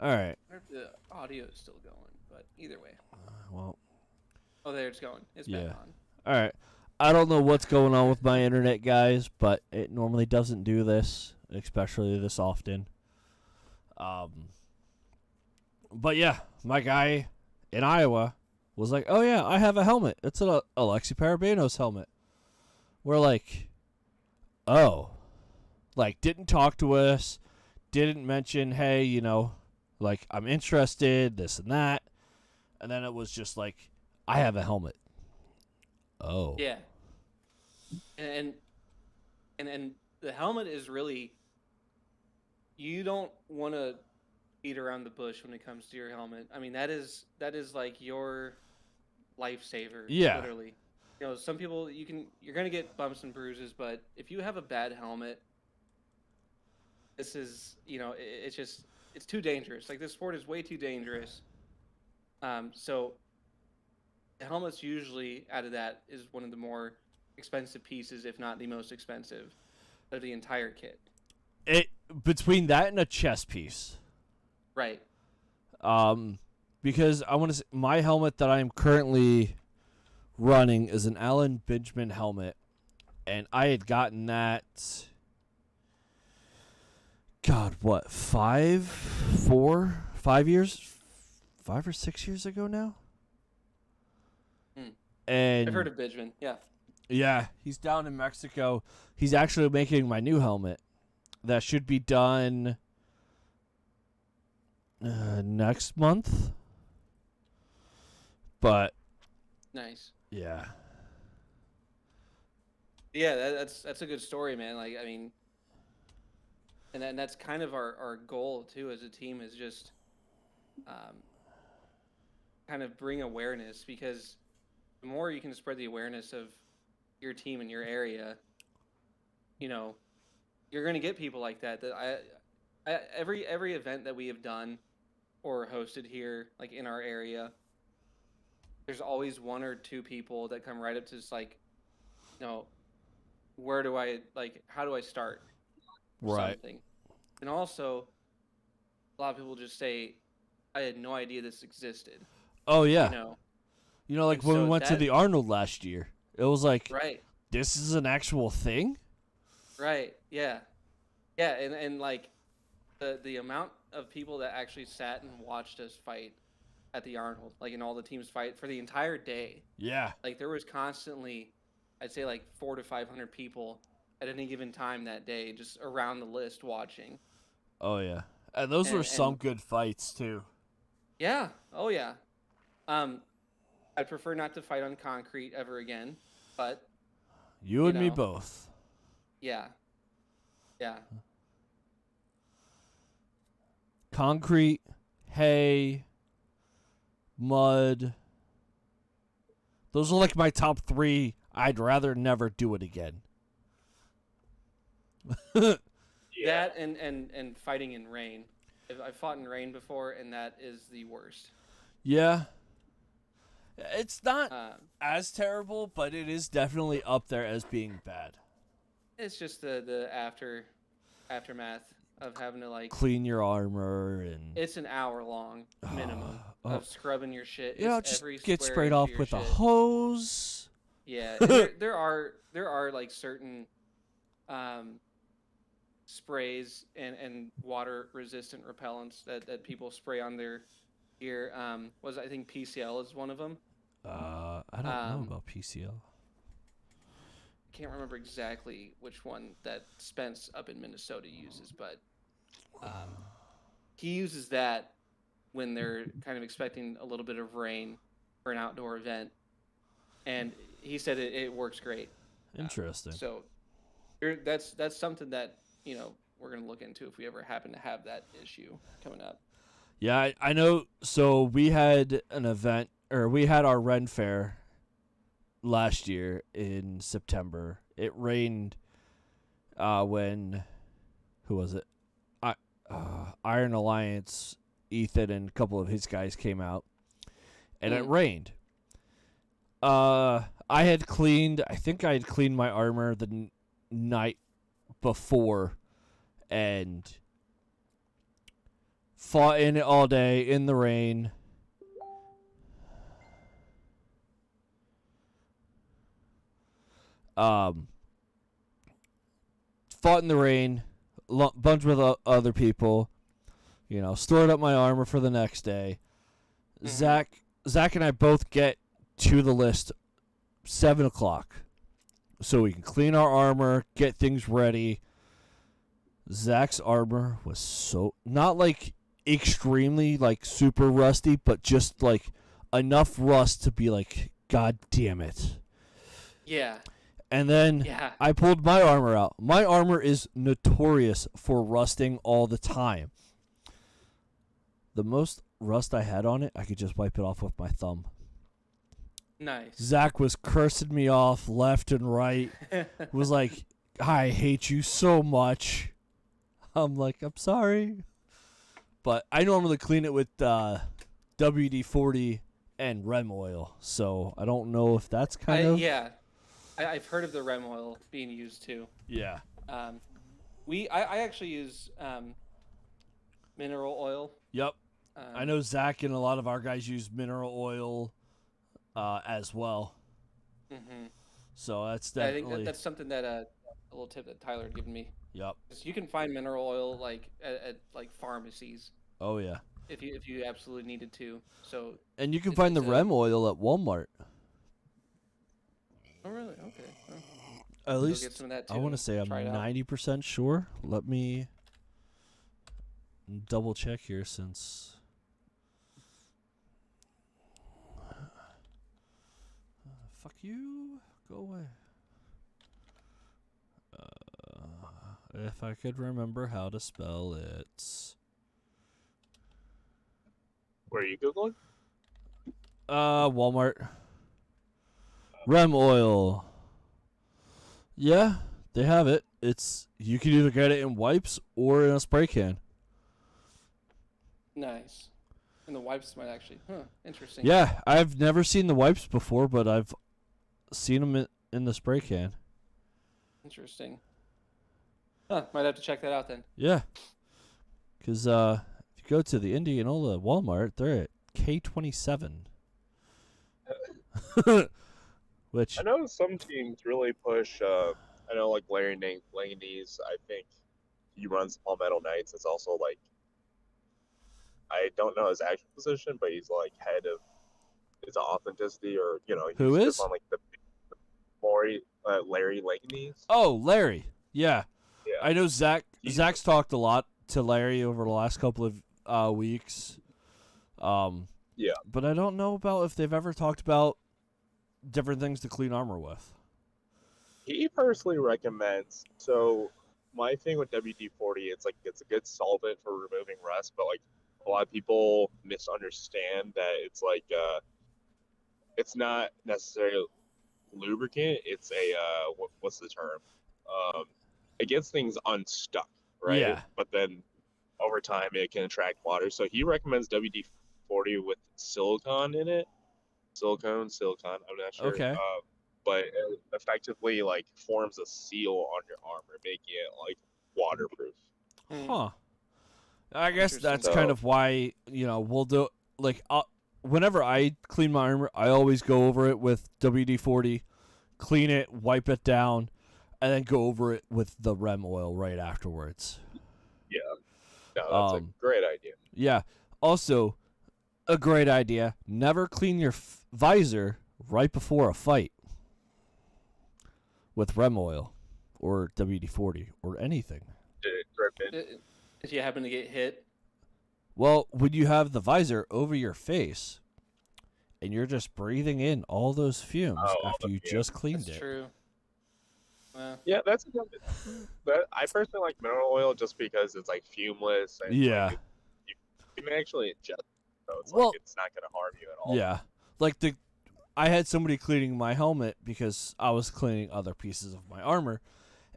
All right. I wonder if the audio is still going, but either way. Well, Oh, there it's going. It's back yeah. on. All right. I don't know what's going on with my internet, guys, but it normally doesn't do this, especially this often. Um, but yeah, my guy in Iowa was like, "Oh yeah, I have a helmet. It's an Alexi Parabanos helmet." We're like, "Oh," like didn't talk to us, didn't mention, "Hey, like I'm interested, this and that," and then it was just like, "I have a helmet." Oh, Yeah, and and the helmet is really, you don't want to beat around the bush when it comes to your helmet. I mean, that is like your lifesaver, yeah, literally. Some people you're gonna get bumps and bruises, but if you have a bad helmet, this is it's just it's too dangerous. Like, this sport is way too dangerous. So the helmets usually out of that is one of the more expensive pieces, if not the most expensive of the entire kit. it between that and a chest piece. Right. Um, because I want to say my helmet that I'm currently running is an Alan Benjamin helmet, and I had gotten that. God, what 5 years, 5 or 6 years ago now? Hmm. I've heard And of Benjamin. Yeah. yeah, he's down in Mexico. He's actually making my new helmet that should be done next month. But Nice. yeah, Yeah, that's a good story, man. Like, I mean, and that's kind of our goal too as a team, is just um, kind of bring awareness, because the more you can spread the awareness of your team in your area, you know, you're going to get people like that. Every event that we have done or hosted here, like in our area, there's always one or two people that come right up to us, like, you know, where do I, like, how do I start right. something? And also, a lot of people just say, I had no idea this existed, Oh you yeah, know? like And when we so went to that, the Arnold last year, it was like right, this is an actual thing. right, yeah. Yeah, and like the amount of people that actually sat and watched us fight at the Arnold, like in all the teams fight for the entire day, Yeah. like there was constantly, I'd say like 400 to 500 people at any given time that day, just around the list watching. Oh yeah, and those were some And good fights too. yeah, oh yeah. Um, I'd prefer not to fight on concrete ever again, but You you and me know, both. yeah, yeah, Concrete, hay, mud. Those are like my top three. I'd rather never do it again. Yeah. that and fighting in rain. I've fought in rain before, and that is the worst. Yeah, it's not Um, as terrible, but it is definitely up there as being bad. it's just the aftermath of having to, like, Clean your armor and it's an hour long minimum oh, of scrubbing your shit. you know, It's just every get square sprayed inch of off your with a shit. hose. Yeah, and there are like certain um, sprays and water resistant repellents that people spray on their gear. Was I think PCL is one of them. I don't know Um, about PCL. I can't remember exactly which one that Spence up in Minnesota uses, but um, he uses that when they're kind of expecting a little bit of rain for an outdoor event, and he said it works great. Interesting. So that's something that we're gonna look into if we ever happen to have that issue coming up. Yeah, I know. So we had an event, or we had our Ren Fair last year in September. It rained when, who was it? Iron Alliance, Ethan, and a couple of his guys came out, and it Mm. rained. I think I had cleaned my armor the night before, and Fought in it all day in the rain. Fought in the rain, bunch with other people. Stored up my armor for the next day. Mhm. Zach and I both get to the list 7 o'clock, so we can clean our armor, get things ready. Zach's armor was so not like extremely like super rusty, but just like enough rust to be like, God damn it. Yeah. And then Yeah. I pulled my armor out. My armor is notorious for rusting all the time. The most rust I had on it, I could just wipe it off with my thumb. Nice. Zach was cursing me off left and right. Was like, I hate you so much. I'm like, I'm sorry. But I normally clean it with WD-40 and REM oil. So I don't know if that's kind of... Yeah. I've heard of the REM oil being used too. Yeah. I actually use mineral oil. Yep. I know Zach and a lot of our guys use mineral oil as well. Mm-hmm. So that's definitely... I think that's something that a little tip that Tyler had given me. Yep. You can find mineral oil like at like pharmacies Oh, yeah. if you absolutely needed to. So. And you can find the REM oil at Walmart. Oh really? Okay. Well, At least get some of that too. I want to say I'm 90% sure. Let me double check here since... fuck you. Go away. If I could remember how to spell it. Where are you Googling? Walmart. REM oil. Yeah, they have it. You can either get it in wipes or in a spray can. Nice. And the wipes might actually. Interesting. Yeah, I've never seen the wipes before, but I've seen them in the spray can. Interesting. Might have to check that out then. Yeah. Because if you go to the Indianola Walmart, they're at K27. Which... I know some teams really push. I know like Larry Langnese, I think he runs Palmetto Knights. It's also like, I don't know his actual position, but he's like head of his authenticity, or Who he's is? just on like the Larry Langnese. Oh, Larry. Yeah. Yeah. I know Zach's talked a lot to Larry over the last couple of weeks. Yeah. But I don't know about if they've ever talked about different things to clean armor with. He personally recommends. So my thing with WD-40, it's a good solvent for removing rust, but like a lot of people misunderstand that it's not necessarily lubricant. It's what's the term? It gets things unstuck, right? Yeah. But then over time it can attract water. So he recommends WD-40 with silicone in it. Silicone, I'm not sure. Okay. But it effectively like forms a seal on your armor, making it like waterproof. Huh. I guess that's So- kind of why, we'll do, like, whenever I clean my armor, I always go over it with WD-40, clean it, wipe it down, and then go over it with the REM oil right afterwards. Yeah. No, that's a great idea. Yeah. Also, a great idea, never clean your visor right before a fight with REM oil or WD-40 or anything. Did it drip in? If you happen to get hit. Well, when you have the visor over your face and you're just breathing in all those fumes after you just cleaned That's it. true. Well, Yeah, that's a good. But I personally like mineral oil just because it's like fumeless and Yeah. like, you can actually ingest it, so it's Well- like it's not going to harm you at all. Yeah. Like I had somebody cleaning my helmet because I was cleaning other pieces of my armor,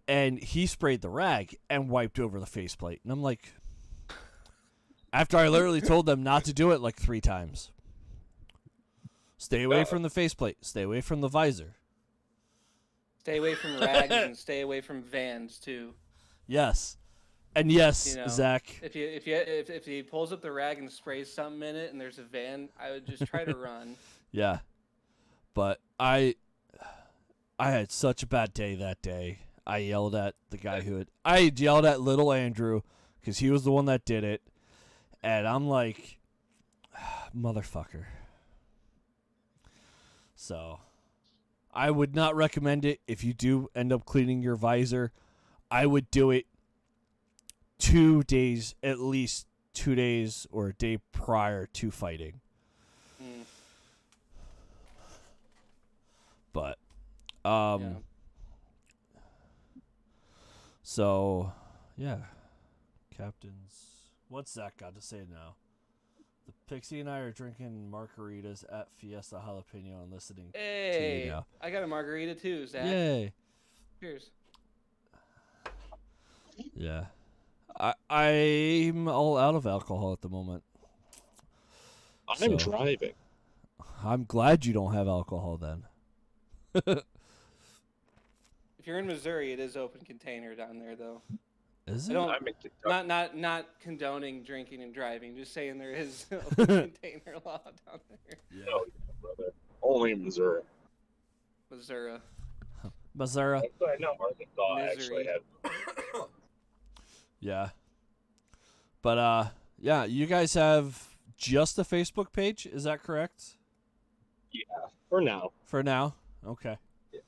and he sprayed the rag and wiped over the faceplate. And I'm like, after I literally told them not to do it like 3 times. Stay away from the faceplate. Stay away from the visor. stay away from rags and stay away from Vans too. Yes. And yes, You know, Zach. if he pulls up the rag and sprays something in it, and there's a van, I would just try to run. Yeah, but I had such a bad day that day. I yelled at the guy I yelled at little Andrew because he was the one that did it, and I'm like, motherfucker. So, I would not recommend it if you do end up cleaning your visor. I would do it 2 days, at least 2 days or a day prior to fighting. Mm. But, Yeah. so, yeah. Captains. What's Zach got to say now? The Pixie and I are drinking margaritas at Fiesta Jalapeno and listening to you Hey, now. I got a margarita too, Zach. Yay. Cheers. Yeah. I'm all out of alcohol at the moment. I'm driving. I'm glad you don't have alcohol then. If you're in Missouri, it is open container down there, though. Is I it? don't, I'm in Kentucky. not condoning drinking and driving. Just saying there is open container law down there. Yeah. No, brother. Only in Missouri. Missouri. Missouri. I know Arkansas actually Misery. had. Yeah. But yeah, you guys have just a Facebook page, is that correct? Yeah, for now. For now? Okay. Yeah.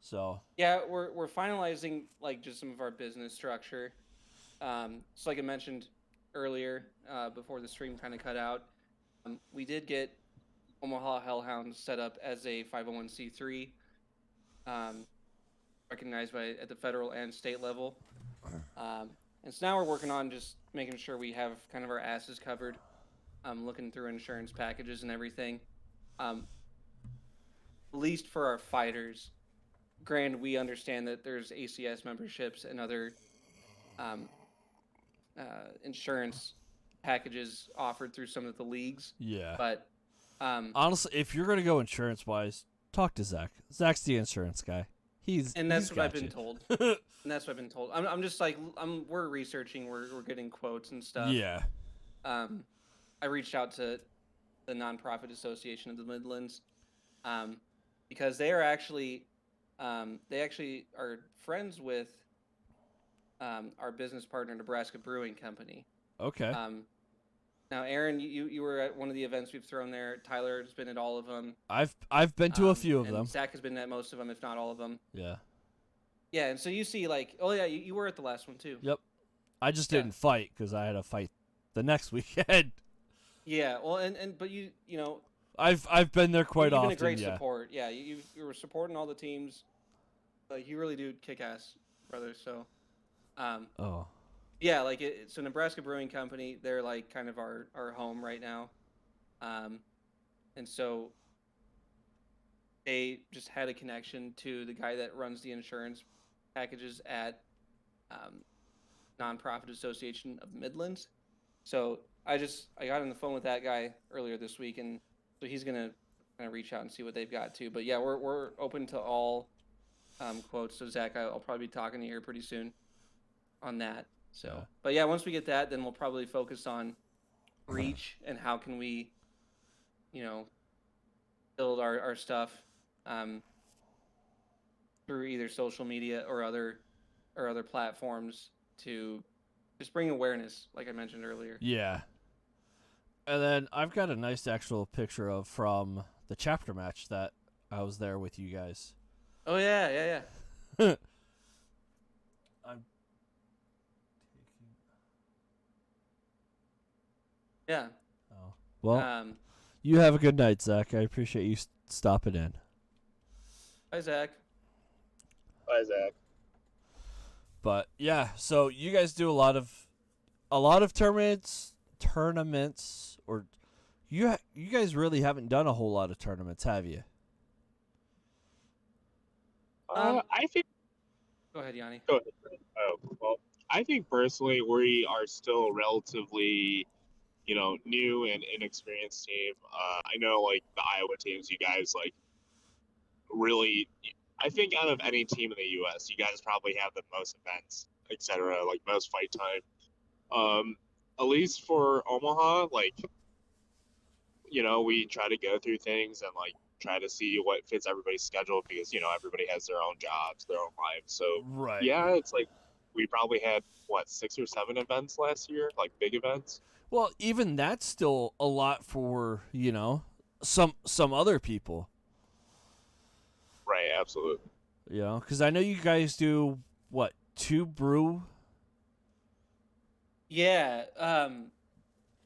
So Yeah, we're finalizing like just some of our business structure. So like I mentioned earlier, before the stream kind of cut out, we did get Omaha Hellhounds set up as a 501c3, recognized at the federal and state level. And so now we're working on just making sure we have kind of our asses covered, looking through insurance packages and everything. At least for our fighters. Granted, we understand that there's ACS memberships and other insurance packages offered through some of the leagues. yeah. But honestly, if you're gonna go insurance wise, talk to Zach. Zach's the insurance guy. that's what I've got been you. told. And that's what I've been told. I'm just like we're researching, we're getting quotes and stuff. Yeah. I reached out to the nonprofit association of the Midlands, because they are actually are friends with our business partner, Nebraska Brewing Company. Okay. Now, Aaron, you were at one of the events we've thrown there. Tyler has been at all of them. I've been to a few of and them. Zach has been at most of them, if not all of them. Yeah. Yeah, and so you see, like, oh yeah, you were at the last one too. Yep. I just Yeah. didn't fight because I had a fight the next weekend. Yeah, well, but you know, I've been there quite you've often. been a great yeah. support. Yeah, you were supporting all the teams. Like, you really do kick ass, brother. So, Oh. yeah, like so Nebraska Brewing Company, they're like kind of our home right now, and so they just had a connection to the guy that runs the insurance packages at Nonprofit Association of Midlands. So I got on the phone with that guy earlier this week, and so he's gonna kind of reach out and see what they've got too. But yeah, we're open to all quotes. So Zach, I'll probably be talking to you here pretty soon on that. So, Yeah. But yeah, once we get that, then we'll probably focus on reach and how can we, build our stuff through either social media or other platforms to just bring awareness, like I mentioned earlier. Yeah. And then I've got a nice actual picture from the chapter match that I was there with you guys. Oh yeah. I'm Yeah. Oh. Well, you have a good night, Zach. I appreciate you stopping in. Hi, Zach. Bye, Zach. But yeah, so you guys do a lot of tournaments, or you guys really haven't done a whole lot of tournaments, have you? I think. Go ahead, Yanni. Go ahead. Oh, well, I think personally we are still relatively, new and inexperienced team. I know like the Iowa teams, you guys like really. I think out of any team in the U.S., you guys probably have the most events etc. Like most fight time. At least for Omaha, like we try to go through things and like try to see what fits everybody's schedule because everybody has their own jobs, their own lives. So Right. yeah, it's like we probably had what 6 or 7 events last year, like big events. Well, even that's still a lot for some other people. Right, absolutely. Because I know you guys do what 2 Yeah.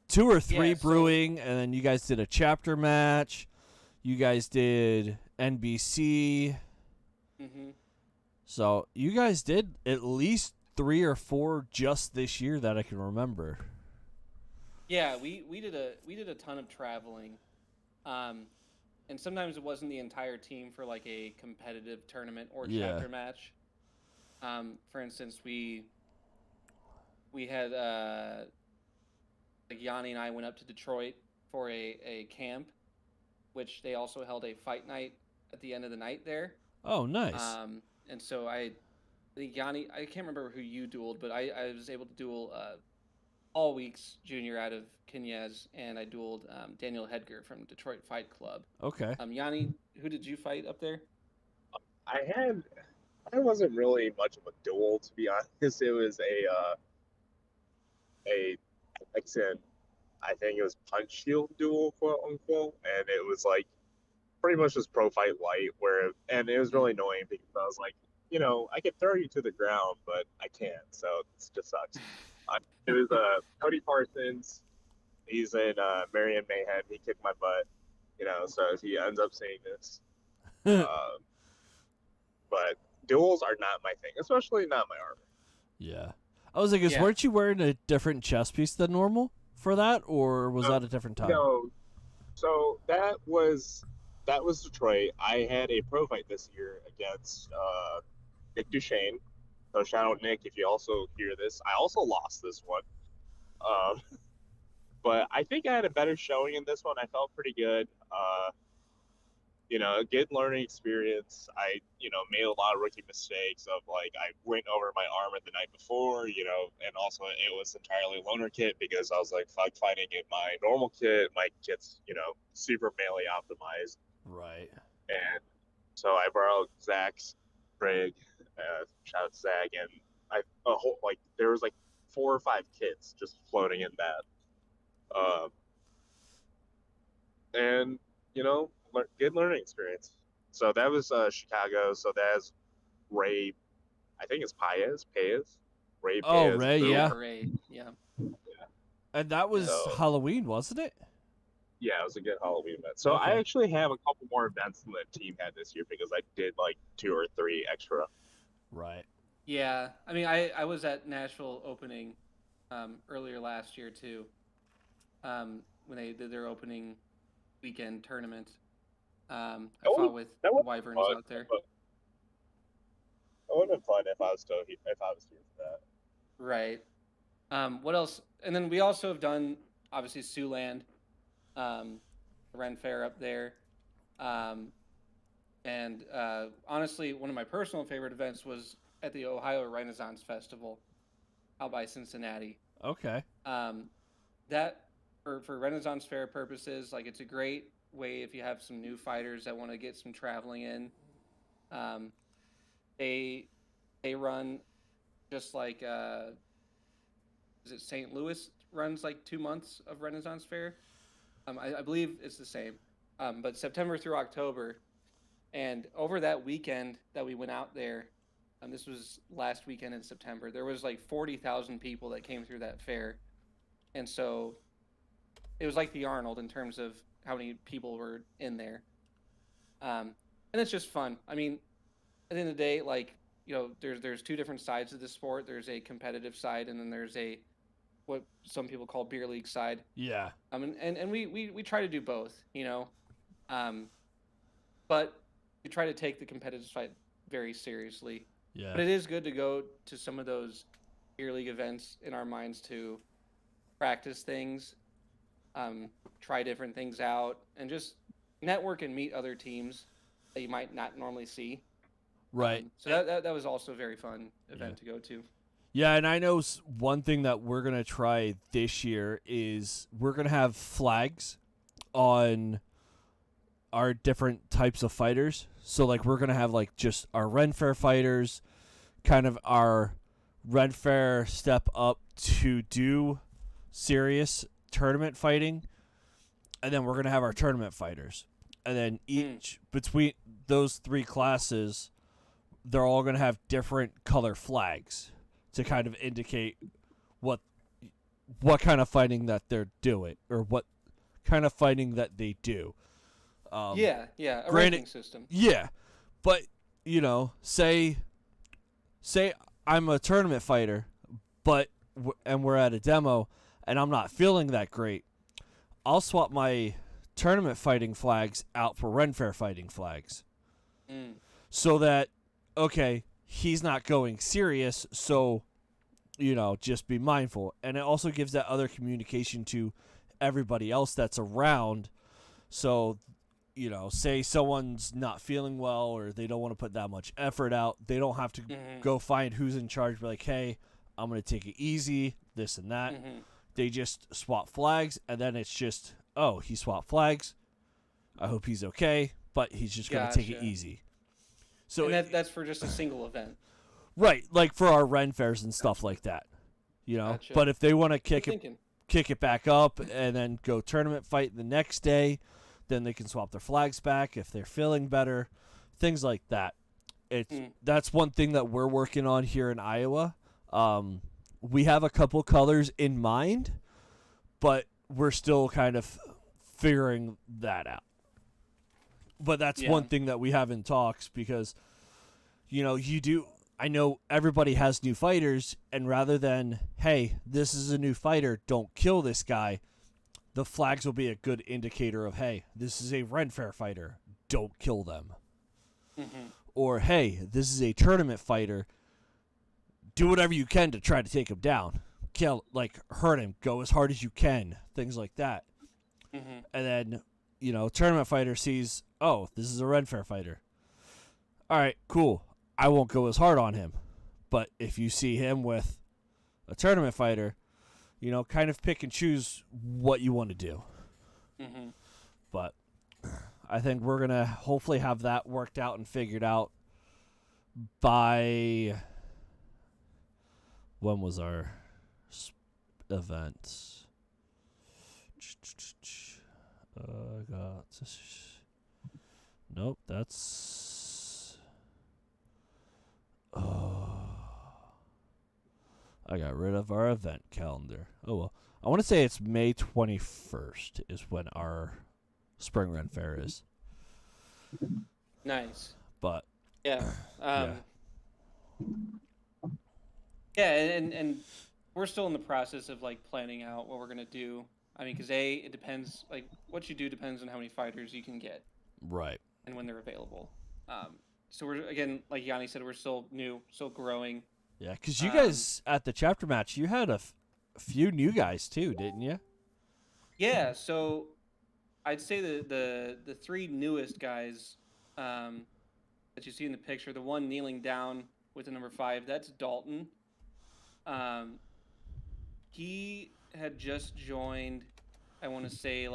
2 or 3 Yeah. So. brewing, and then you guys did a chapter match. You guys did NBC. Hmm. So you guys did at least 3 or 4 just this year that I can remember. Yeah, we did a ton of traveling, and sometimes it wasn't the entire team for like a competitive tournament or Yeah. chapter match. For instance, we had like Yanni and I went up to Detroit for a camp, which they also held a fight night at the end of the night there. Oh, nice. And so I think Yanni, I can't remember who you dueled, but I was able to duel all weeks junior out of Kinyez, and I dueled Daniel Hedger from Detroit Fight Club. Okay. Yanni, who did you fight up there? I wasn't really much of a duel, to be honest. It was a like I said, I think it was punch shield duel, quote unquote, and it was like pretty much just pro fight light. And it was Mm. really annoying because I was like, I could throw you to the ground, but I can't, so it just sucks. It was Cody Parsons. He's in Marion Mayhem. He kicked my butt, so he ends up seeing this. Um, but duels are not my thing, especially not my armor. Yeah. I was like, Yeah. weren't you wearing a different chest piece than normal for that, or was that a different time? No, so that was Detroit. I had a pro fight this year against Nick Duchesne. So shout out Nick if you also hear this. I also lost this one. Um, but I think I had a better showing in this one. I felt pretty good. A good learning experience. I, made a lot of rookie mistakes of like I went over my armor the night before, and also it was entirely loaner kit because I was like fuck fighting in my normal kit. My kit's, super melee optimized. Right. And so I borrowed Zach's rig, shout out to Zach, and there was like 4 or 5 kits just floating in that. And good learning experience. So that was Chicago. So that's Ray, I think it's Paez, Ray Oh, Paez. Ray, Ray yeah. Parade. Yeah. And that was So Halloween, wasn't it? yeah, it was a good Halloween event. So I Okay. actually have a couple more events than the team had this year because I did like 2 or 3 extra. Right. Yeah. I mean, I was at Nashville opening earlier last year too, when they did their opening weekend tournament. I That would fought with that the would be Wyverns fun. out there. That would have been fun if I was here for that. Right. What else? And then we also have done obviously Siouxland, um, Ren Fair up there, um, and honestly, one of my personal favorite events was at the Ohio Renaissance Festival out by Cincinnati. Okay. Um, that for Renaissance Fair purposes, like it's a great way if you have some new fighters that want to get some traveling in. Um, they they run just like is it St. Louis runs like 2 months of Renaissance Fair. I believe it's the same, but September through October, and over that weekend that we went out there, this was last weekend in September. There was like 40,000 people that came through that fair, and so it was like the Arnold in terms of how many people were in there. And it's just fun. I mean, at the end of the day, like there's 2 different sides of the sport. There's a competitive side, and then there's a what some people call beer league side. Yeah. And we try to do both, um, but we try to take the competitive side very seriously. Yeah. But it is good to go to some of those beer league events in our minds to practice things, try different things out, and just network and meet other teams that you might not normally see. Right. So that was also a very fun event to go to. Yeah, and I know one thing that we're going to try this year is we're going to have flags on our different types of fighters. So, like, we're going to have, like, just our Ren Fair fighters, kind of our Ren Fair step up to do serious tournament fighting. And then we're going to have our tournament fighters. And then each, between those three classes, they're all going to have different color flags to kind of indicate what kind of fighting that they're doing or what kind of fighting that they do. A ranking system. Yeah, but say I'm a tournament fighter, but and we're at a demo, and I'm not feeling that great. I'll swap my tournament fighting flags out for Ren Fair fighting flags, so that he's not going serious, so just be mindful. And it also gives that other communication to everybody else that's around. So say someone's not feeling well or they don't want to put that much effort out, they don't have to go find who's in charge, be like, hey, I'm going to take it easy, this and that. They just swap flags, and then it's just, oh, he swapped flags, I hope he's okay, but he's just going to take it easy. So and that's for just a single event. Right, like for our Ren Fairs and stuff like that. Gotcha. But if they want to kick it back up and then go tournament fight the next day, then they can swap their flags back if they're feeling better, things like that. That's one thing that we're working on here in Iowa. We have a couple colors in mind, but we're still kind of figuring that out. But that's one thing that we have in talks because, I know everybody has new fighters, and rather than, hey, this is a new fighter, don't kill this guy, the flags will be a good indicator of, hey, this is a Ren Fair fighter, don't kill them. Or, hey, this is a tournament fighter, do whatever you can to try to take him down. Hurt him, go as hard as you can, things like that. And then, tournament fighter sees, oh, this is a Ren Fair fighter. All right, cool. I won't go as hard on him. But if you see him with a tournament fighter, kind of pick and choose what you want to do. But I think we're going to hopefully have that worked out and figured out by... When was our event? Nope, that's... I got rid of our event calendar. Oh, well. I want to say it's May 21st is when our Spring Ren Fair is. Nice. But... Yeah. And we're still in the process of, planning out what we're going to do. I mean, because it depends, what you do depends on how many fighters you can get. Right. And when they're available. So we're, again, like Yanni said, we're still new, still growing. Yeah, because you guys, at the chapter match, you had a few new guys, too, didn't you? Yeah, so I'd say the three newest guys that you see in the picture, the one kneeling down with the number 5, that's Dalton. He had just joined, I want to say,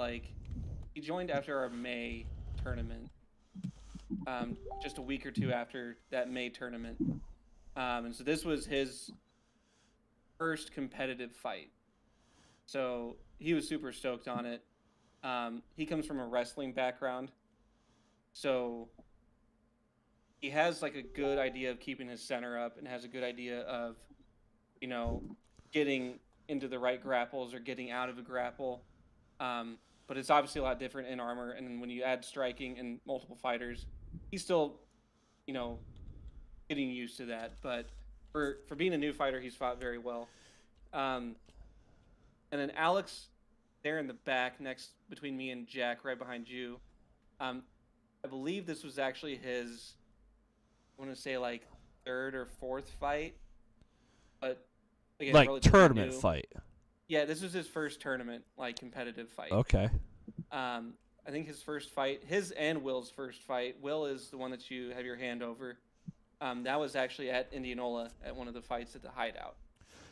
he joined after our May tournament. Just a week or two after that May tournament. And so this was his first competitive fight. So he was super stoked on it. He comes from a wrestling background. So he has a good idea of keeping his center up and has a good idea of, getting into the right grapples or getting out of a grapple. But it's obviously a lot different in armor. And then when you add striking and multiple fighters, he's still, getting used to that. But for being a new fighter, he's fought very well. And then Alex, there in the back, next between me and Jack, right behind you. I believe this was actually his, I want to say third or fourth fight. But again, tournament fight. Yeah, this was his first tournament, competitive fight. Okay. I think his first fight, his and Will's first fight. Will is the one that you have your hand over. That was actually at Indianola at one of the fights at the Hideout.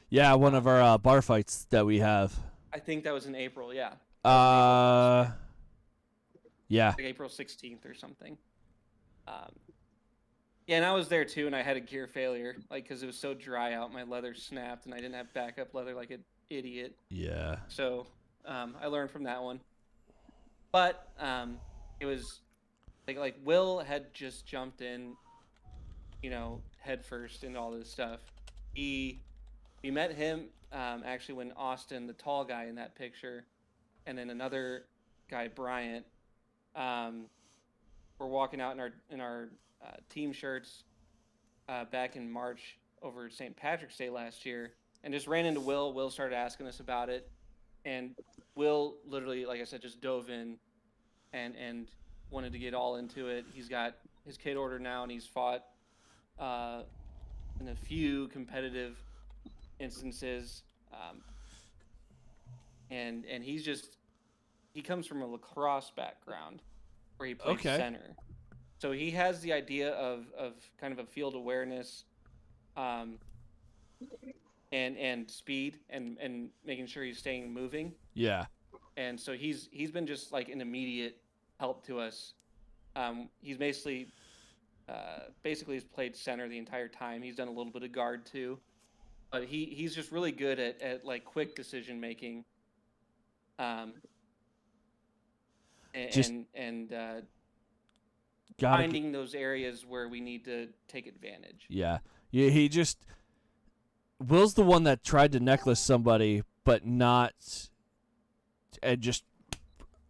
Yeah, one of our bar fights that we have. I think that was in April. Yeah. Yeah. Like April 16th or something. Yeah, and I was there too, and I had a gear failure, like because it was so dry out, my leather snapped, and I didn't have backup leather like an idiot. Yeah. So I learned from that one. But it was like Will had just jumped in, head first into all this stuff. We met him actually when Austin, the tall guy in that picture, and then another guy, Bryant, were walking out in our team shirts back in March over St. Patrick's Day last year, and just ran into Will. Will started asking us about it, and Will literally, like I said, just dove in and wanted to get all into it. He's got his kit order now, and he's fought in a few competitive instances, and he comes from a lacrosse background where he played center. So he has the idea of kind of a field awareness, and speed and making sure he's staying moving. Yeah. And so he's been just like an immediate help to us. He's basically has played center the entire time. He's done a little bit of guard too, but he's just really good at like quick decision making. Finding those areas where we need to take advantage. Yeah. Will's the one that tried to necklace somebody, but not,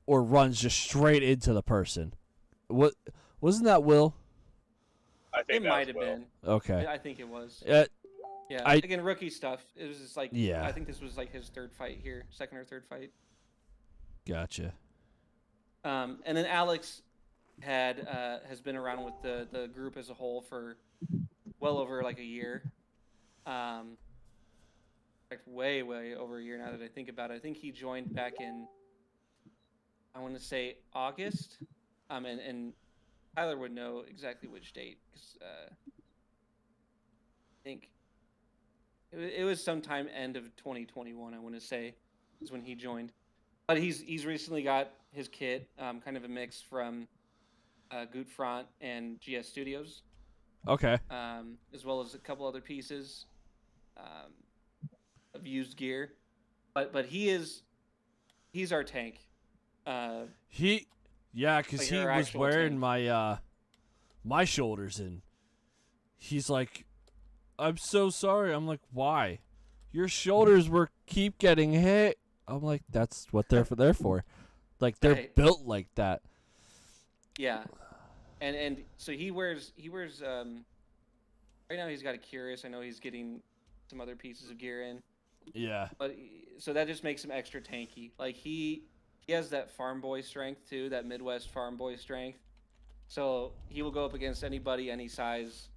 or runs just straight into the person. Wasn't that Will? I think it might have been. Okay. I think it was. Yeah. Again, rookie stuff. It was just like, yeah. I think this was like his third fight here, second or third fight. Gotcha. And then Alex has been around with the group as a whole for well over like a year. Like way over a year now that I think about it. I think he joined back in, I want to say August. And Tyler would know exactly which date, because I think it was sometime end of 2021. I want to say is when he joined. But he's recently got his kit, kind of a mix from Gut Front and GS Studios. Okay. As well as a couple other pieces of used gear. But he's our tank. Because he was wearing tank. My shoulders, and he's like, "I'm so sorry." I'm like, "Why? Your shoulders keep getting hit." I'm like, "That's what they're for. Like, they're built like that." Yeah, and so he wears right now he's got a Curious. I know he's getting some other pieces of gear in. Yeah. But so that just makes him extra tanky. Like he has that farm boy strength too, that Midwest farm boy strength. So he will go up against anybody, any size.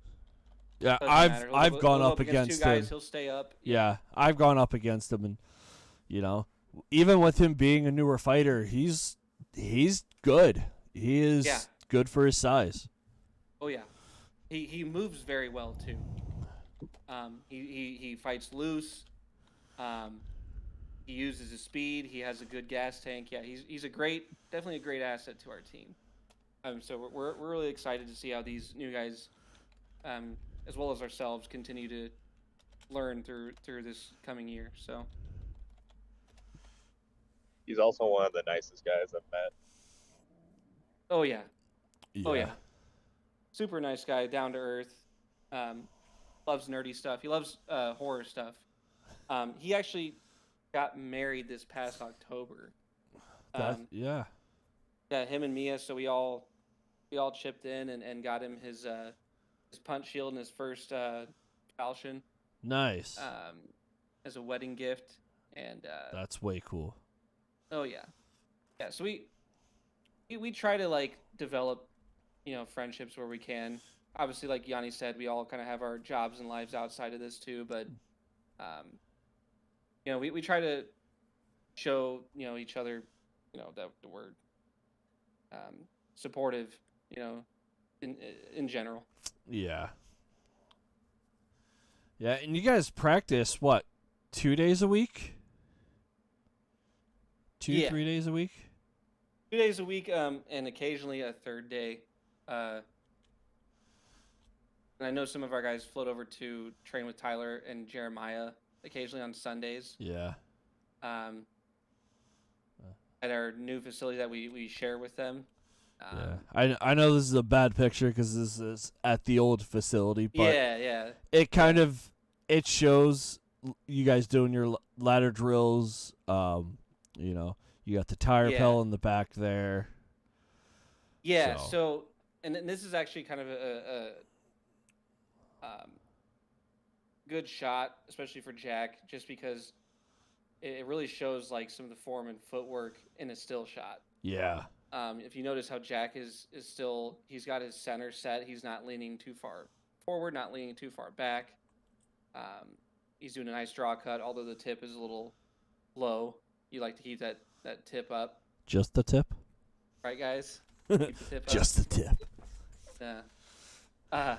Yeah, I've gone up against two guys. him. He'll stay up. Yeah, I've gone up against him, and even with him being a newer fighter, he's good. He is good for his size. Oh yeah, he moves very well too. He fights loose. He uses his speed. He has a good gas tank. Yeah, he's definitely a great asset to our team. So we're really excited to see how these new guys, as well as ourselves, continue to learn through this coming year. So he's also one of the nicest guys I've met. Oh yeah. Oh yeah. Super nice guy, down to earth. Loves nerdy stuff. He loves horror stuff. He actually got married this past October. Yeah, him and Mia. So we all chipped in and got him his punch shield and his first falchion. Nice. As a wedding gift, and that's way cool. Oh yeah. So we try to like develop, friendships where we can. Obviously, like Yanni said, we all kind of have our jobs and lives outside of this too, but we try to show each other that we're supportive, in general. Yeah, and you guys practice what 2 days a week? Yeah. 3 days a week? 2 days a week, and occasionally a third day. And I know some of our guys float over to train with Tyler and Jeremiah occasionally on Sundays. Yeah. Um, at our new facility that we share with them. Yeah. I know this is a bad picture because this is at the old facility, but yeah. it kind of it shows you guys doing your ladder drills. You know, you got the tire pedal in the back there. Yeah. So and this is actually kind of a good shot, especially for Jack, just because it really shows like some of the form and footwork in a still shot. Yeah. If you notice how Jack is still, he's got his center set. He's not leaning too far forward, not leaning too far back. He's doing a nice draw cut, although the tip is a little low. You like to keep that tip up. Just the tip? Right, guys? Keep the tip up. Just the tip. Yeah.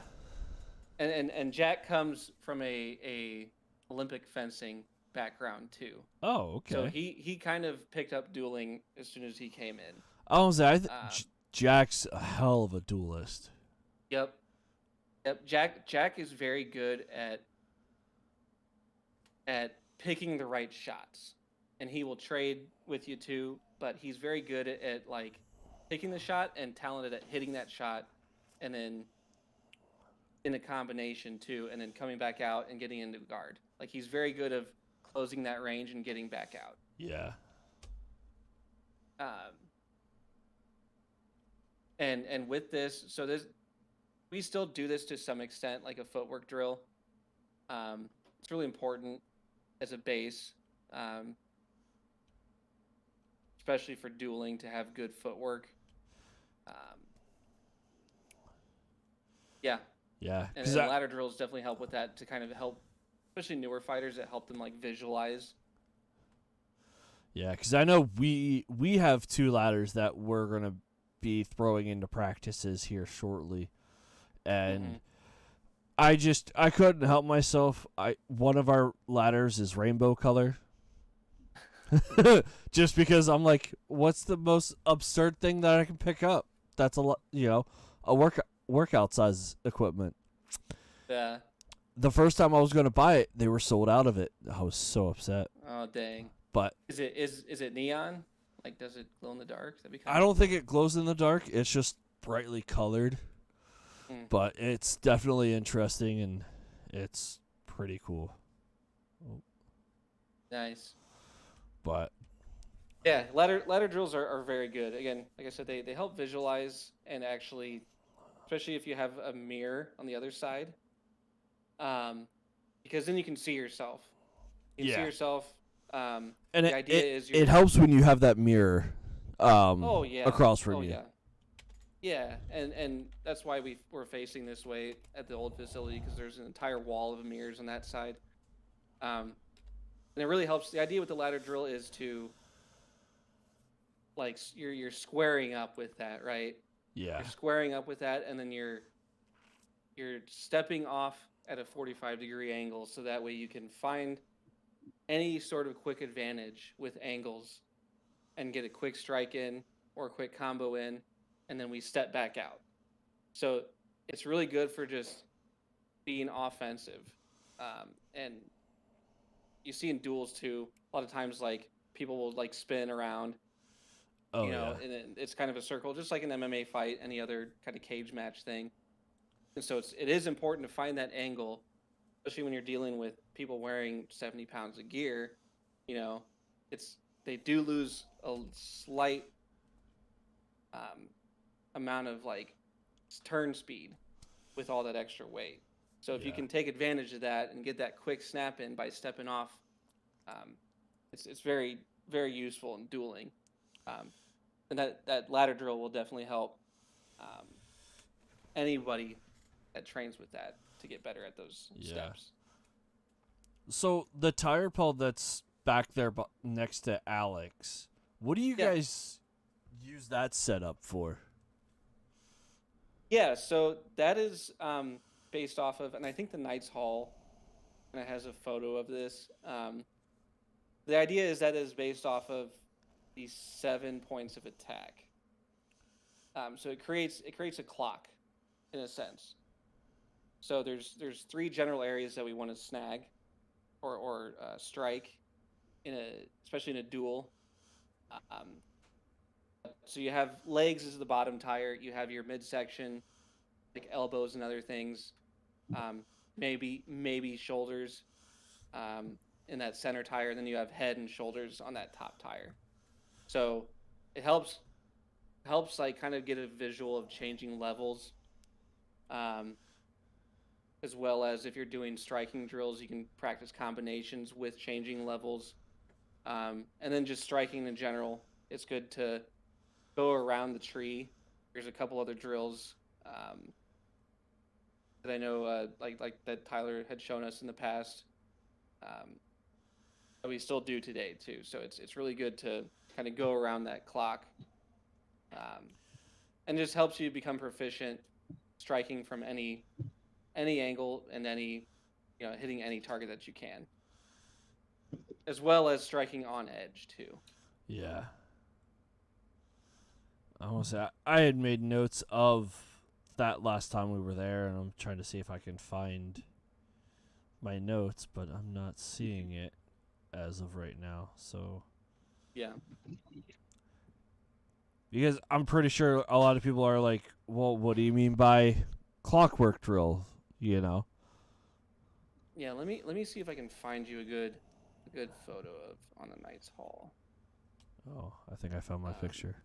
And Jack comes from a Olympic fencing background too. Oh, okay. So he kind of picked up dueling as soon as he came in. I was say Jack's a hell of a duelist. Yep. Jack is very good at picking the right shots, and he will trade with you too. But he's very good at like picking the shot and talented at hitting that shot, and then in a combination too, and then coming back out and getting into guard. Like he's very good of closing that range and getting back out. Yeah. And with this, so we still do this to some extent, like a footwork drill. It's really important as a base, especially for dueling, to have good footwork. Yeah. Yeah. And ladder drills definitely help with that, to kind of help, especially newer fighters, that help them like visualize. Yeah, because I know we have 2 ladders that we're gonna be throwing into practices here shortly, and I couldn't help myself. One of our ladders is rainbow color, just because I'm like, what's the most absurd thing that I can pick up? That's a lot, a workout size equipment. Yeah. The first time I was gonna buy it, they were sold out of it. I was so upset. Oh dang. But is it neon? Like, does it glow in the dark? I don't think it glows in the dark. It's just brightly colored. But it's definitely interesting, and it's pretty cool. Oh. Nice. But yeah, ladder drills are very good. Again, like I said, they help visualize, and actually, especially if you have a mirror on the other side, because then you can see yourself. You can see yourself. And the idea is it helps when you have that mirror across from you. Yeah, and that's why we're facing this way at the old facility, because there's an entire wall of mirrors on that side. And it really helps. The idea with the ladder drill is to, like, you're squaring up with that, right? Yeah. You're squaring up with that, and then you're stepping off at a 45-degree angle, so that way you can find any sort of quick advantage with angles and get a quick strike in or a quick combo in, and then we step back out. So it's really good for just being offensive. And you see in duels too, a lot of times, like, people will like spin around, and it's kind of a circle, just like an MMA fight, any other kind of cage match thing. And so it is important to find that angle, especially when you're dealing with people wearing 70 pounds of gear. They do lose a slight amount of like turn speed with all that extra weight. So if you can take advantage of that and get that quick snap in by stepping off, it's very, very useful in dueling. And that ladder drill will definitely help anybody that trains with that to get better at those steps. So the tire pole that's back there next to Alex, what do you guys use that setup for? Yeah, so that is based off of, and I think the Knights Hall and it has a photo of this. The idea is that it is based off of these 7 points of attack. So it creates a clock, in a sense. So there's 3 general areas that we want to snag, or strike, especially in a duel. Um, so you have legs as the bottom tire. You have your midsection, like elbows and other things. Maybe shoulders in that center tire. And then you have head and shoulders on that top tire. So it helps like kind of get a visual of changing levels. As well as if you're doing striking drills, you can practice combinations with changing levels. And then just striking in general, it's good to go around the tree. There's a couple other drills that I know, like that Tyler had shown us in the past, that we still do today too. So it's really good to kind of go around that clock, and just helps you become proficient striking from any angle and hitting any target that you can, as well as striking on edge too. Yeah. I almost I had made notes of that last time we were there, and I'm trying to see if I can find my notes, but I'm not seeing it as of right now. So Yeah. because I'm pretty sure a lot of people are like, "Well, what do you mean by clockwork drill?" You know? Yeah, let me see if I can find you a good photo of on the Knights Hall. Oh, I think I found my picture.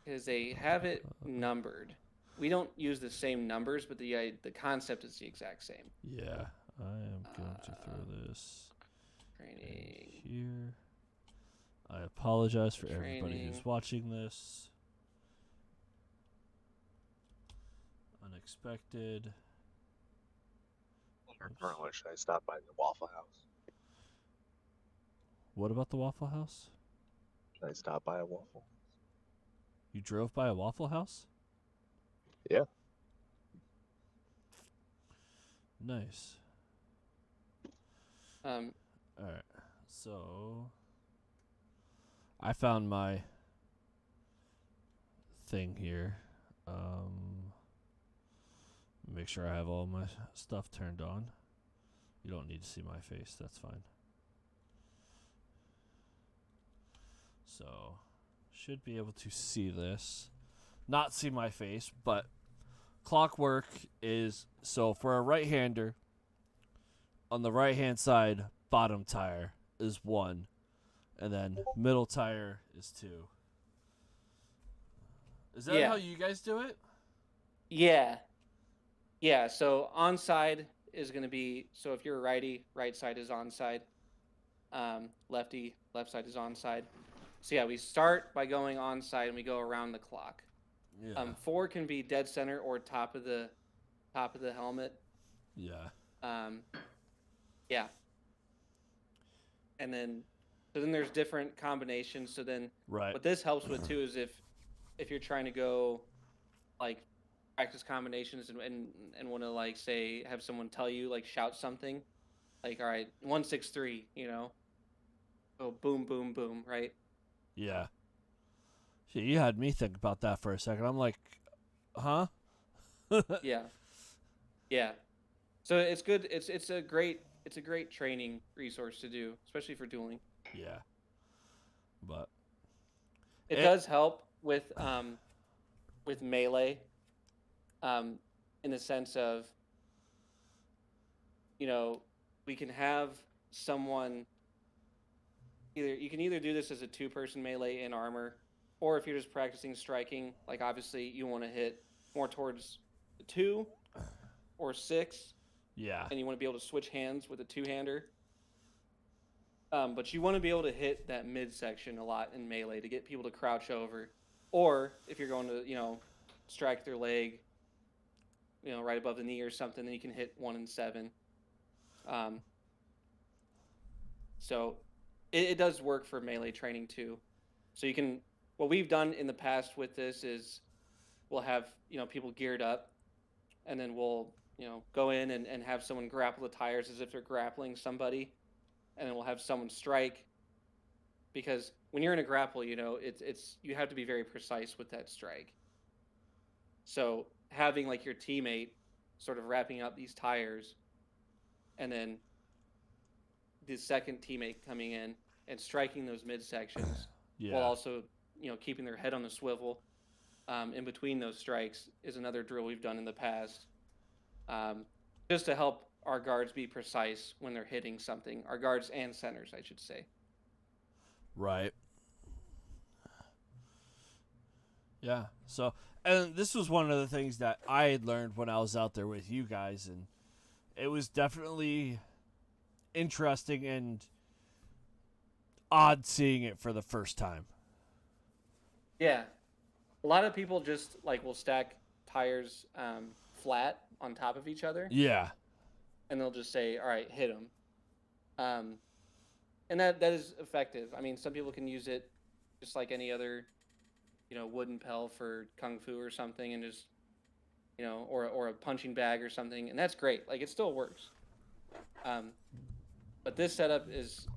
Because they have it numbered. We don't use the same numbers, but the concept is the exact same. Yeah, I am going to throw this Training here. I apologize for everybody Training. who's watching this. Unexpected. Currently, should I stop by the Waffle House? What about the Waffle House? Should I stop by a Waffle? You drove by a Waffle House? Yeah. Nice. All right. So I found my thing here. Make sure I have all my stuff turned on. You don't need to see my face. That's fine. So should be able to see this. Not see my face, but clockwork is, so for a right-hander, on the right-hand side, bottom tire is 1, and then middle tire is 2. Is that how you guys do it? Yeah. Yeah, so onside is going to be, so if you're a righty, right side is onside. Lefty, left side is onside. So yeah, we start by going onside and we go around the clock. Yeah. 4 can be dead center or top of the helmet. Yeah. Yeah. And then there's different combinations. So then Right. what this helps with too is if you're trying to go like practice combinations and want to like say have someone tell you, like shout something like, all right, 163, go boom boom boom, right? Yeah. Shit, you had me think about that for a second. I'm like, huh? Yeah. So it's good. It's a great training resource to do, especially for dueling. Yeah. But it does help with melee, in the sense of, we can have someone you can either do this as a 2-person melee in armor, or if you're just practicing striking, like obviously you want to hit more towards the 2 or 6. Yeah. And you want to be able to switch hands with a 2-hander. But you want to be able to hit that midsection a lot in melee to get people to crouch over. Or if you're going to, strike their leg, right above the knee or something, then you can hit 1 and 7. So it does work for melee training too. So you can, what we've done in the past with this is we'll have, people geared up, and then we'll go in and have someone grapple the tires as if they're grappling somebody, and then we'll have someone strike. Because when you're in a grapple, it's you have to be very precise with that strike. So having like your teammate sort of wrapping up these tires, and then the second teammate coming in and striking those midsections, while also keeping their head on the swivel in between those strikes is another drill we've done in the past, just to help our guards be precise when they're hitting something. Our guards and centers, I should say. Right. Yeah. So, and this was one of the things that I had learned when I was out there with you guys, and it was definitely interesting and odd seeing it for the first time. Yeah. A lot of people just will stack tires flat on top of each other. Yeah. And they'll just say, all right, hit them. And that is effective. I mean, some people can use it just like any other, wooden pel for kung fu or something, and just, or a punching bag or something, and that's great. Like, it still works. But this setup is,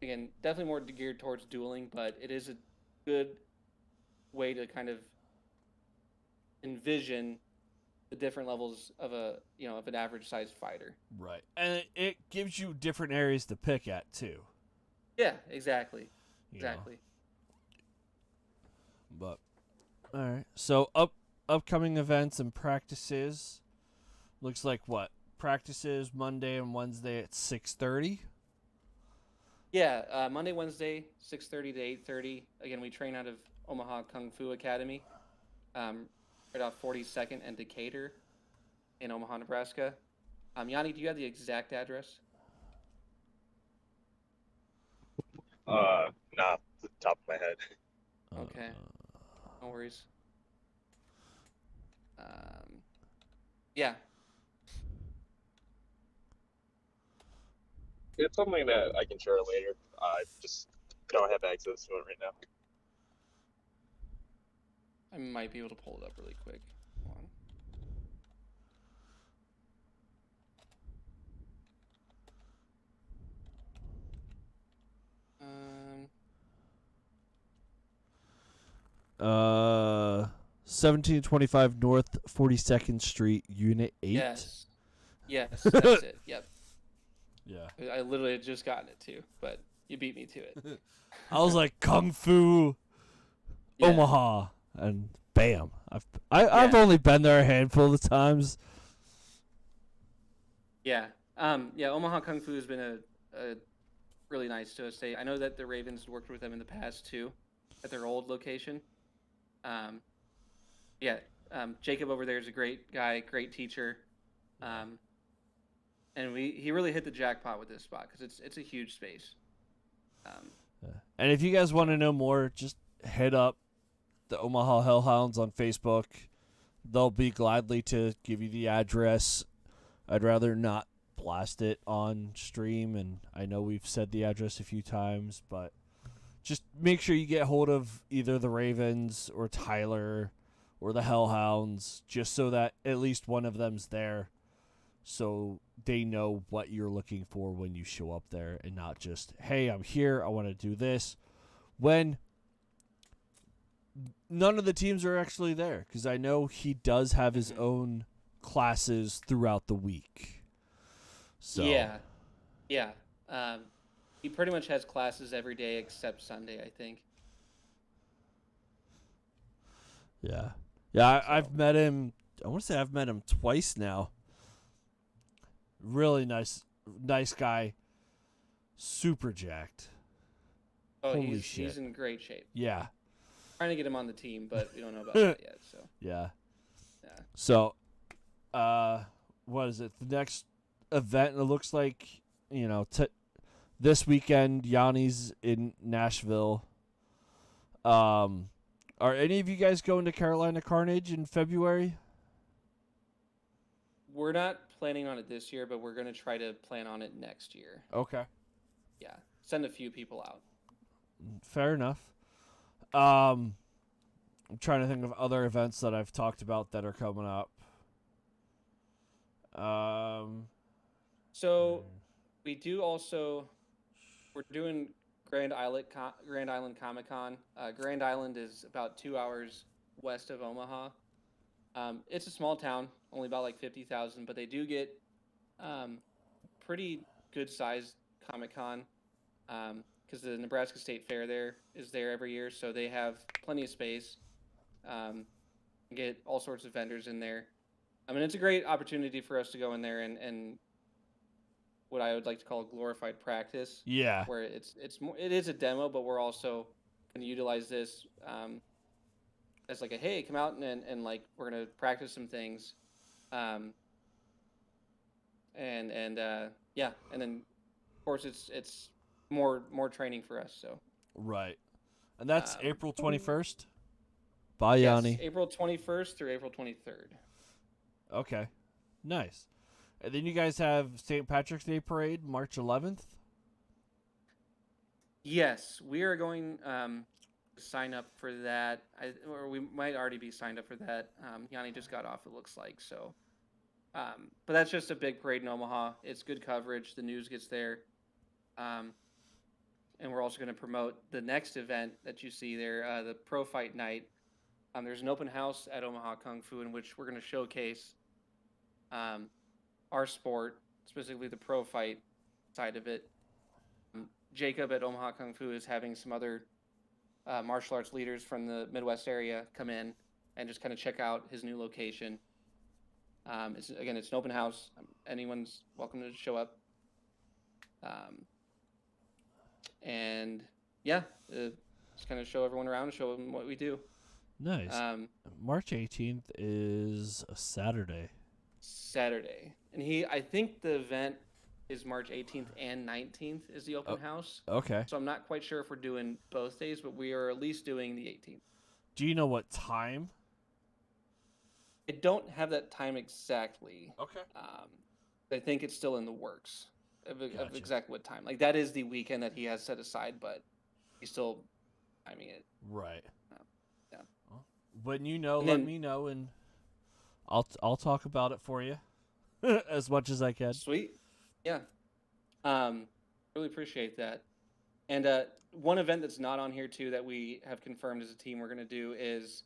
again, definitely more geared towards dueling, but it is a good way to kind of envision the different levels of of an average sized fighter. Right. And it gives you different areas to pick at too. Yeah, exactly. Exactly. But all right. So upcoming events and practices. Looks like what? Practices Monday and Wednesday at 6:30. Yeah, Monday, Wednesday, 6:30 to 8:30. Again, we train out of Omaha Kung Fu Academy, right off 42nd and Decatur in Omaha, Nebraska. Yanni, do you have the exact address? Not the top of my head. Okay, no worries. Yeah. It's something that I can share later. I just don't have access to it right now. I might be able to pull it up really quick. Hold on. Uh, 1725 North 42nd Street, Unit 8. Yes, that's it. Yep. Yeah. I literally had just gotten it too, but you beat me to it. I was like Kung Fu Yeah. Omaha, and bam. I've only been there a handful of times. Yeah. Omaha Kung Fu has been a really nice to us. I know that the Ravens worked with them in the past too, at their old location. Jacob over there is a great guy, great teacher, and he really hit the jackpot with this spot because it's a huge space. And if you guys want to know more, just hit up the Omaha Hellhounds on Facebook. They'll be gladly to give you the address. I'd rather not blast it on stream, and I know we've said the address a few times, but just make sure you get hold of either the Ravens or Tyler or the Hellhounds, just so that at least one of them's there, so they know what you're looking for when you show up there, and not just, hey, I'm here, I want to do this, when none of the teams are actually there, because I know he does have his own classes throughout the week. So Yeah. He pretty much has classes every day except Sunday, I think. Yeah. Yeah, I've met him. I want to say I've met him twice now. Really nice guy. Super jacked. Oh, Holy shit. He's in great shape. Yeah. Trying to get him on the team, but we don't know about that yet. So Yeah. yeah. So, what is it? The next event, it looks like, this weekend, Yanni's in Nashville. Are any of you guys going to Carolina Carnage in February? We're not planning on it this year, but we're going to try to plan on it next year. Okay. Yeah. Send a few people out. Fair enough. I'm trying to think of other events that I've talked about that are coming up. So we do also we're doing Grand Island Comic Con. Grand Island is about 2 hours west of Omaha. It's a small town, only about like 50,000, but they do get pretty good sized Comic Con because the Nebraska State Fair there is there every year, so they have plenty of space. Get all sorts of vendors in there. I mean, it's a great opportunity for us to go in there and what I would like to call glorified practice. Yeah. Where it is a demo, but we're also going to utilize this as like a hey, come out and like we're going to practice some things, yeah, and then of course it's more training for us. So right, and that's April 21st. Bye, yes, Yanni. April 21st through April 23rd. Okay, nice. And then you guys have St. Patrick's Day Parade, March 11th. Yes, we are going to sign up for that. Or we might already be signed up for that. Yanni just got off, it looks like. So, but that's just a big parade in Omaha. It's good coverage. The news gets there. And we're also going to promote the next event that you see there, the Pro Fight Night. There's an open house at Omaha Kung Fu in which we're going to showcase our sport, specifically the pro fight side of it. Jacob at Omaha Kung Fu is having some other martial arts leaders from the Midwest area come in and just kind of check out his new location. It's an open house. Anyone's welcome to show up. And yeah, just kind of show everyone around and show them what we do. Nice. March 18th is a Saturday. And I think the event is March 18th and 19th is the open house. Okay. So I'm not quite sure if we're doing both days, but we are at least doing the 18th. Do you know what time? I don't have that time exactly. Okay. I think it's still in the works of exactly what time. Like that is the weekend that he has set aside, but he's still timing it. Right. Yeah. Well, when you know, let me know, and I'll talk about it for you as much as I can. Sweet. Yeah. Really appreciate that. And one event that's not on here too that we have confirmed as a team we're going to do is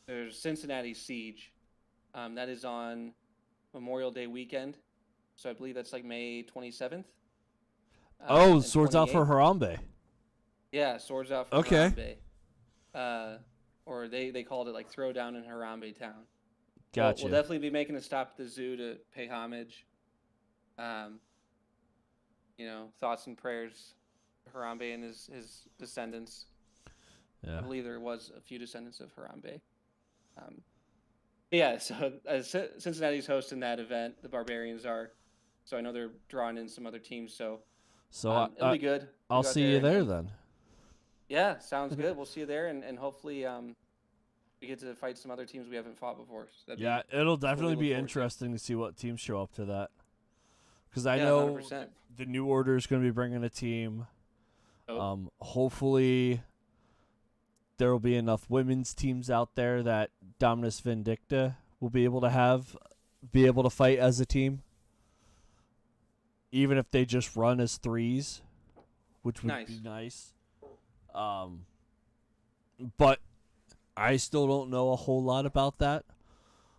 there's Cincinnati Siege. That is on Memorial Day weekend. So I believe that's like May 27th. Swords Out for Harambe. Yeah, Swords Out for Harambe. Or they called it like Throwdown in Harambe Town. Gotcha. We'll definitely be making a stop at the zoo to pay homage. Thoughts and prayers to Harambe and his descendants. Yeah. I believe there was a few descendants of Harambe. Yeah, so Cincinnati's hosting that event. The Barbarians are. So I know they're drawing in some other teams. So it'll be good. I'll see you there then. Yeah, sounds good. We'll see you there, and hopefully we get to fight some other teams we haven't fought before. So it'll definitely be interesting to see what teams show up to that. Because I know 100%. The New Order is going to be bringing a team. Oh. Hopefully there will be enough women's teams out there that Dominus Vindicta will be able to fight as a team. Even if they just run as threes, which would be nice. But I still don't know a whole lot about that.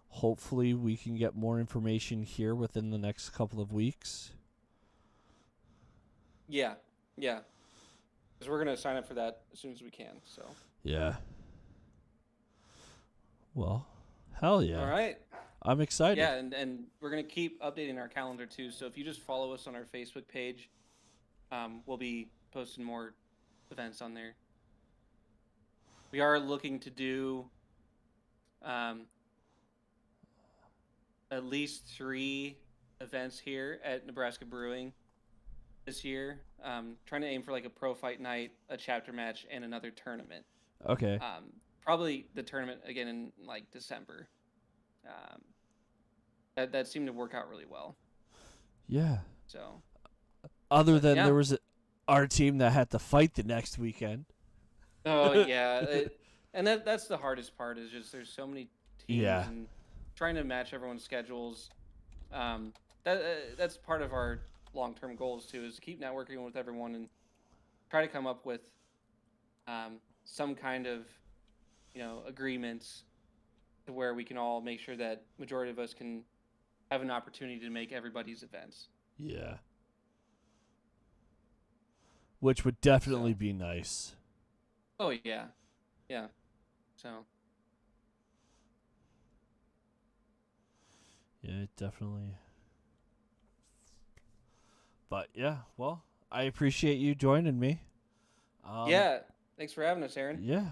Hopefully we can get more information here within the next couple of weeks. Yeah. Because we're going to sign up for that as soon as we can. So. Yeah. Well, hell yeah. All right. I'm excited. Yeah, and we're going to keep updating our calendar too. So if you just follow us on our Facebook page, we'll be posting more events on there. We are looking to do at least 3 events here at Nebraska Brewing this year. Trying to aim for like a pro fight night, a chapter match, and another tournament. Okay. Probably the tournament again in like December. That seemed to work out really well. Yeah. So. Other than there was our team that had to fight the next weekend. Oh yeah, and that's the hardest part is just there's so many teams and trying to match everyone's schedules. That's part of our long-term goals too, is to keep networking with everyone and try to come up with some kind of agreements to where we can all make sure that majority of us can have an opportunity to make everybody's events. Yeah. Which would definitely be nice. Oh yeah, yeah. So. Yeah, definitely. But yeah, well, I appreciate you joining me. Yeah, thanks for having us, Aaron. Yeah.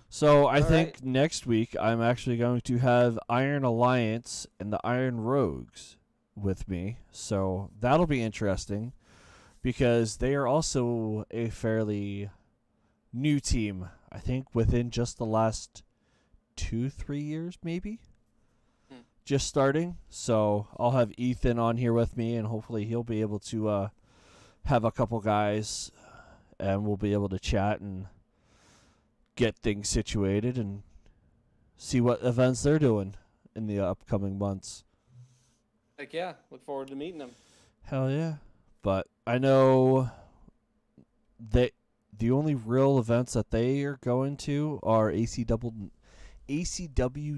So I All think right. next week I'm actually going to have Iron Alliance and the Iron Rogues with me. So that'll be interesting because they are also a fairly new team. I think within just the last 2-3 years, maybe. Just starting. So I'll have Ethan on here with me, and hopefully he'll be able to have a couple guys, and we'll be able to chat and get things situated and see what events they're doing in the upcoming months. Heck yeah, look forward to meeting them. Hell yeah. But I know that the only real events that they are going to are ACW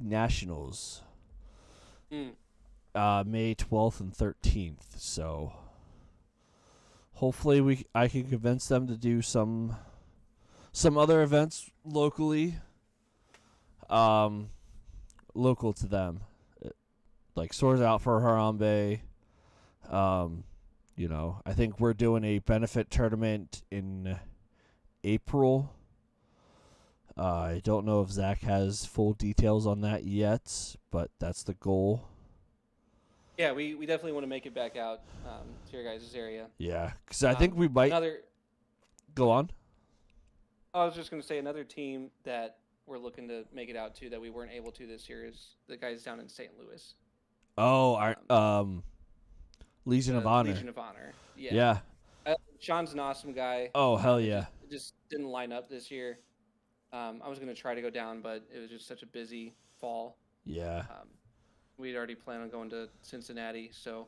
Nationals. May 12th and 13th. So hopefully I can convince them to do some other events locally, local to them, like Swords Out for Harambe. I think we're doing a benefit tournament in April. I don't know if Zach has full details on that yet, but that's the goal. Yeah, we definitely want to make it back out to your guys' area. Yeah, because I think we might. Go on. I was just going to say another team that we're looking to make it out to that we weren't able to this year is the guys down in St. Louis. Oh, our Legion of Honor. Legion of Honor. Yeah. Yeah. Sean's an awesome guy. Oh, hell yeah. It just didn't line up this year. I was going to try to go down, but it was just such a busy fall. Yeah. We'd already planned on going to Cincinnati, so.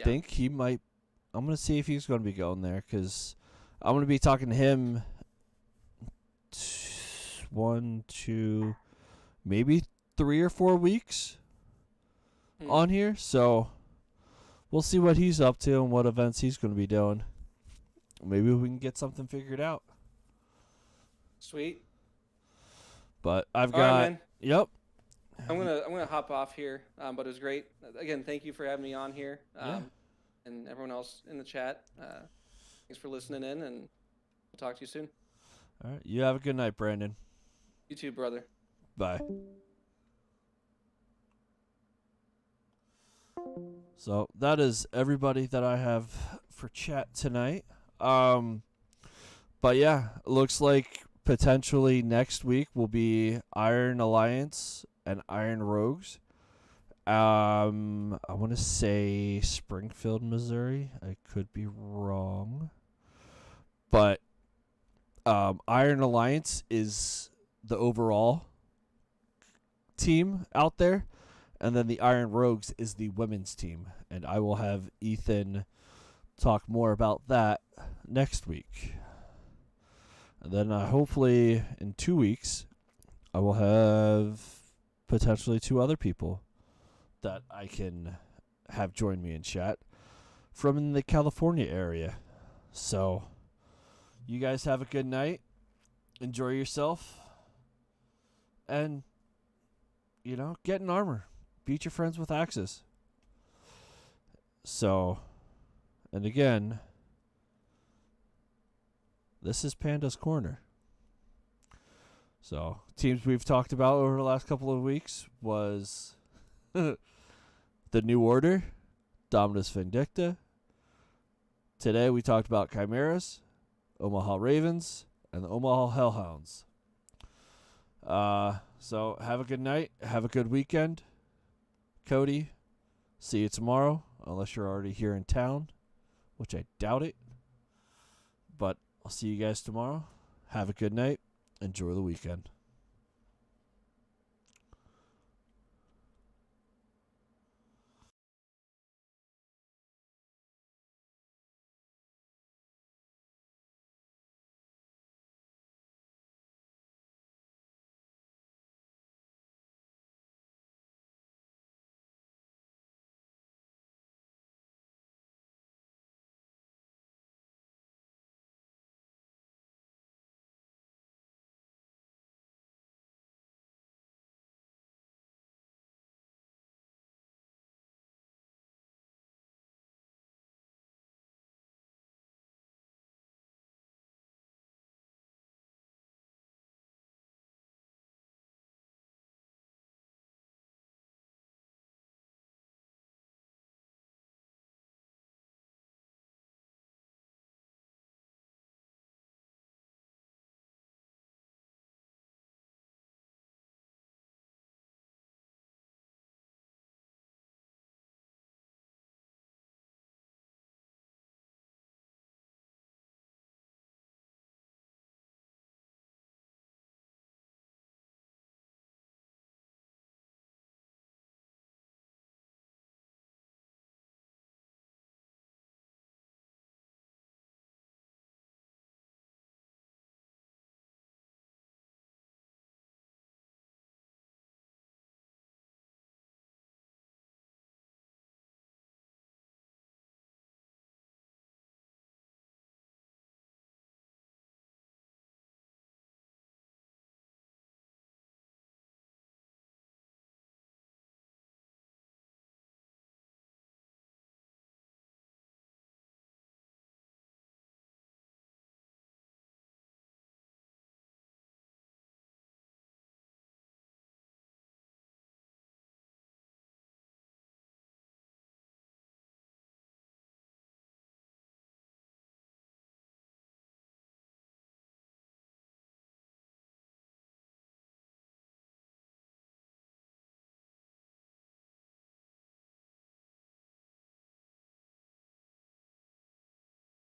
Think he might. I'm going to see if he's going to be going there because I'm going to be talking to him 1, 2, maybe 3 or 4 weeks on here. So we'll see what he's up to and what events he's going to be doing. Maybe we can get something figured out. Sweet. But I've All got. right, man. Yep. I'm gonna hop off here, but it was great. Again, thank you for having me on here, and everyone else in the chat. Thanks for listening in, and we'll talk to you soon. All right. You have a good night, Brandon. You too, brother. Bye. So that is everybody that I have for chat tonight. But yeah, looks like potentially next week will be Iron Alliance and Iron Rogues. I want to say Springfield, Missouri. I could be wrong. But Iron Alliance is the overall team out there. And then the Iron Rogues is the women's team. And I will have Ethan talk more about that next week. And then hopefully in 2 weeks, I will have potentially 2 other people that I can have join me in chat from the California area. So you guys have a good night. Enjoy yourself. And, get in armor. Beat your friends with axes. So, and again, this is Panda's Corner. So, teams we've talked about over the last couple of weeks was the New Order, Dominus Vindicta. Today we talked about Chimeras, Omaha Ravens, and the Omaha Hellhounds. So, have a good night. Have a good weekend. Cody, see you tomorrow, unless you're already here in town, which I doubt it. But I'll see you guys tomorrow. Have a good night. Enjoy the weekend.